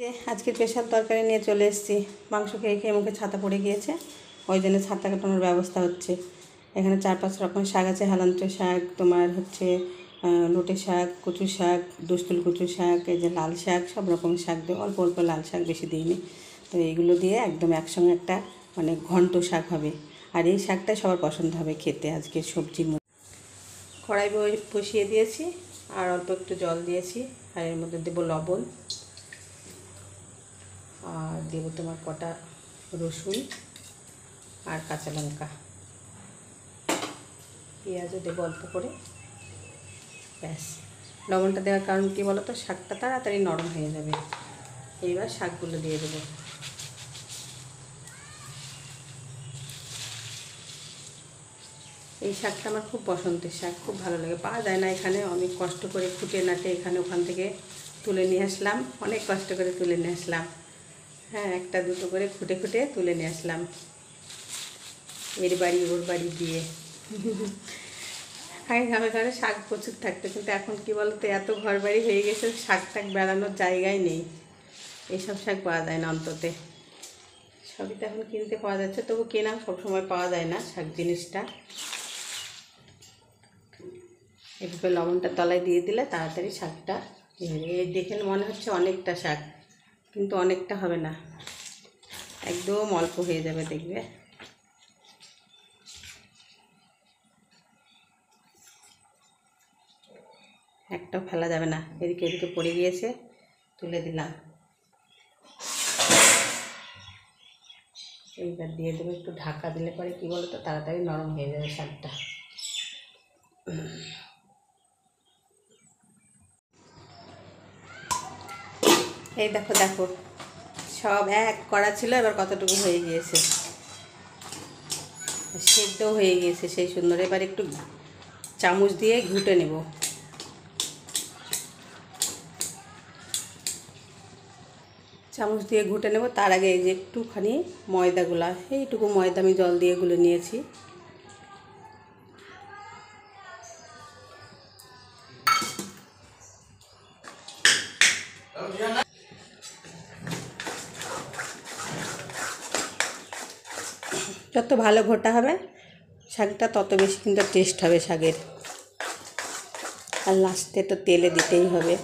যে আজকে স্পেশাল তরকারি নিয়ে চলে এসেছি। মাংস খেয়ে খেয়ে মুখে ছাতা পড়ে গিয়েছে, ওই জন্য ছাতা কাটানোর ব্যবস্থা হচ্ছে। এখানে 4-5 রকমের শাক আছে। হেলাঞ্চো শাক, তোমার হচ্ছে লোটে শাক, কচু শাক, দুস্তুল কচু শাক, এই যে লাল শাক, সব রকম শাক দিয়ে অল্প অল্প লাল শাক, বেশি দিইনি। তো এইগুলো দিয়ে একদম একসঙ্গে একটা মানে ঘন্ট শাক হবে। আর এই শাকটাই সবার পছন্দ হবে খেতে। আজকে সবজির মধ্যে কড়াই বসিয়ে দিয়েছি, আর অল্প একটু জল দিয়েছি, আর এর মধ্যে দেবো লবণ, আর দেবো তোমার কটা রসুন আর কাঁচা লঙ্কা, পেঁয়াজও দেবো অল্প করে। ব্যাস, লবণটা দেওয়ার কারণ কী বলো তো, শাকটা তাড়াতাড়ি নরম হয়ে যাবে। এইবার শাকগুলো দিয়ে দেবো। এই শাকটা আমার খুব পছন্দের শাক, খুব ভালো লাগে। পাওয়া যায় না এখানে, অনেক কষ্ট করে খুঁটে নাটে এখানে ওখান থেকে তুলে নিয়ে আসলাম, অনেক কষ্ট করে তুলে নিয়ে আসলাম। হ্যাঁ, একটা দুটো করে খুঁটে খুঁটে তুলে নিয়ে আসলাম, এর বাড়ি ওর বাড়ি দিয়ে। আগে গ্রামে ঘরে শাক প্রচুর থাকতো, কিন্তু এখন কী বলতো, এত ঘর বাড়ি হয়ে গেছে, শাক টাক বেড়ানোর জায়গায় নেই। এইসব শাক পাওয়া যায় না অন্তত, সবই তো এখন কিনতে পাওয়া যাচ্ছে। তবু কেনা সবসময় পাওয়া যায় না শাক জিনিসটা। এভাবে লবণটা তলায় দিয়ে দিলে তাড়াতাড়ি শাকটা দেখে মনে হচ্ছে অনেকটা শাক, কিন্তু অনেকটা হবে না, একদম অল্প হয়ে যাবে দেখবে। একটাও ফেলা যাবে না। এদিকে এদিকে পড়ে গিয়েছে, তুলে দিলাম। এইবার দিয়ে দেবো একটু ঢাকা দিলে পরে কী বলো তো, তাড়াতাড়ি নরম হয়ে যাবে শাকটা। এই দেখো দেখো, সব এক করা ছিল, এবার কতটুকু হয়ে গিয়েছে, সেদ্ধ হয়ে গিয়েছে সেই সুন্দর। এবার একটু চামচ দিয়ে ঘুটে নেব। চামচ দিয়ে ঘুটে নেব। তার আগে এই যে একটুখানি ময়দাগুলা, এইটুকু ময়দা আমি জল দিয়ে গুলে নিয়েছি। যত ভালো ঘোটা হবে শাকটা, তত বেশি কিন্তু টেস্ট হবে শাকের। আর লাস্টে তো তেলে দিতেই হবে।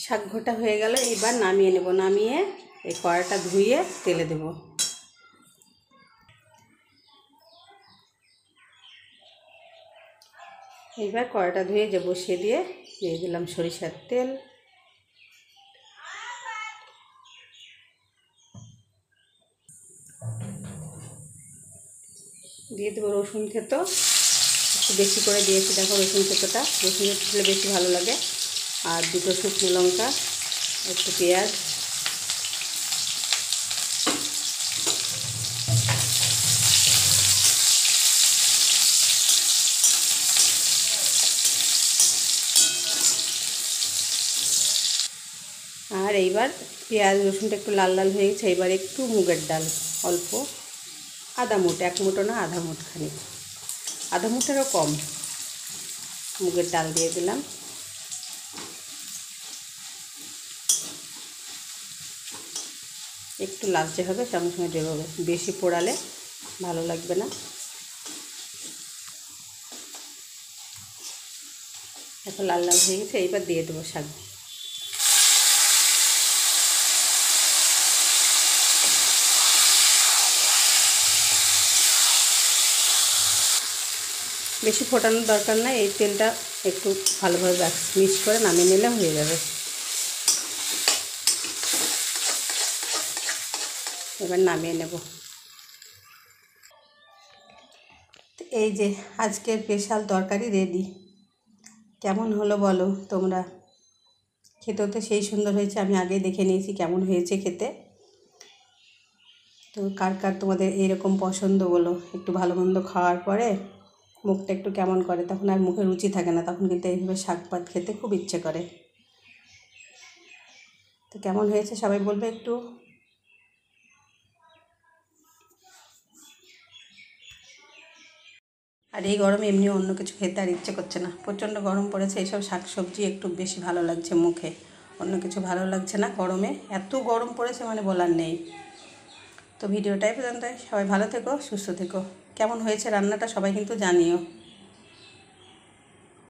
শাক ঘোটা হয়ে গেল, এবার নামিয়ে নেব। নামিয়ে এই কড়াটা ধুয়ে তেলে দেব। এইবার কড়াটা ধুয়ে যে বসিয়ে দিয়ে দিলাম সরিষার তেল। দিয়ে দেবো রসুন থেতো, একটু বেশি করে দিয়েছি। দেখো রসুন থেতোটা, রসুন দিলে বেশি ভালো লাগে। আর দুটো শুকনো লঙ্কা, একটু পেঁয়াজ, আর এইবার পেঁয়াজ রসুনটা একটু লাল লাল হয়ে গেছে। এবার একটু মুগের ডাল, অল্প, আধা মুঠ, এক মুঠো না, আধা মুঠ খানি, আধা মুঠেরও কম মুগের ডাল দিয়ে দিলাম। একটু লালচে হবে, সঙ্গে সঙ্গে দেবো, বেশি পোড়ালে ভালো লাগবে না। এখন লাল লাল হয়ে গেছে, এইবার দিয়ে দেবো শাক। বেশি ফোটানোর দরকার নাই, এই তেলটা একটু ভালোভাবে মিক্স করে নামিয়ে নিলে হয়ে যাবে। এবার নামিয়ে নেব। এই যে আজকের স্পেশাল তরকারি রেডি। কেমন হলো বলো তোমরা? খেতেও তো সেই সুন্দর হয়েছে, আমি আগে দেখে নিয়েছি কেমন হয়েছে খেতে। তো কার কার তোমাদের এইরকম পছন্দ বলো? একটু ভালো মন্দ খাওয়ার পরে মুখটা একটু কেমন করে, তখন আর মুখে রুচি থাকে না, তখন কিন্তু এইভাবে শাক পাত খেতে খুব ইচ্ছে করে। তো কেমন হয়েছে সবাই বলবে একটু। আর এই গরমে এমনিও অন্য কিছু খেতে আর ইচ্ছে করছে না, প্রচণ্ড গরম পড়েছে। এইসব শাক সবজি একটু বেশি ভালো লাগছে মুখে, অন্য কিছু ভালো লাগছে না। গরমে এত গরম পড়েছে মানে বলার নেই। তো ভিডিওটাই পর্যন্ত, সবাই ভালো থেকো, সুস্থ থেকো। কেমন হয়েছে রান্নাটা সবাই কিন্তু জানিও।